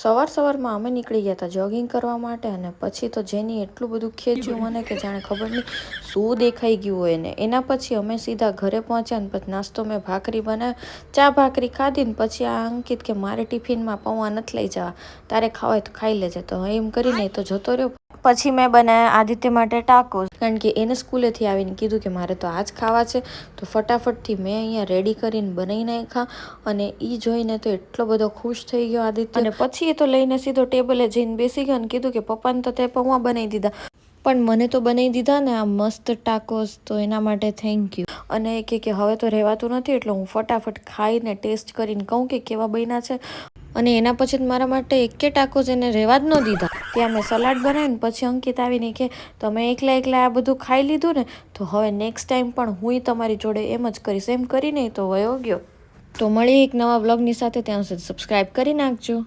સવારમાં અમે નીકળી ગયા હતા જોગિંગ કરવા માટે અને પછી તો જેની એટલું બધું ખેંચ્યું મને કે જાણે ખબર નહીં શું દેખાઈ ગયું હોય ને. એના પછી અમે સીધા ઘરે પહોંચ્યા ને પછી નાસ્તો મેં ભાખરી બનાવી, ચા ભાખરી ખાધી ને પછી આ અંકિત કે મારે ટિફિનમાં પૌવા નથી લઈ જવા, તારે ખાવા તો ખાઈ લેજે. તો એમ કરીને તો જતો રહ્યો. પછી મેં બનાવ્યા આદિત્ય માટે ટાકોસ, કારણ કે એને સ્કૂલેથી આવીને કીધું કે મારે તો આજ ખાવા છે. તો ફટાફટથી મેં અહીંયા રેડી કરીને બનાવી નાખ્યા અને એ જોઈને તો એટલો બધો ખુશ થઈ ગયો આદિત્ય. અને પછી એ તો લઈને સીધો ટેબલે જઈને બેસી ગયો અને કીધું કે પપ્પાને તો તે પૌવા બનાવી દીધા, પણ મને તો બનાવી દીધા ને આ મસ્ત ટાકોસ, તો એના માટે થેન્ક યુ. અને કે હવે તો રહેવાતું નથી એટલે હું ફટાફટ ખાઈને ટેસ્ટ કરીને કહું કે કેવા બન્યા છે. અને એના પછી મારા માટે એકે ટાકોસ એને રહેવા જ ન દીધા. ત્યાં મેં સલાડ બનાવ્યું પછી અંકિત આવીને કે તમે એકલા આ બધું ખાઈ લીધું ને, તો હવે નેક્સ્ટ ટાઈમ પણ હું તમારી જોડે એમ જ કરીશ. એમ કરીને તો વયો ગયો. તો મળીએ એક નવા વ્લોગની સાથે, ત્યાં સુધી સબસ્ક્રાઈબ કરી નાખજો.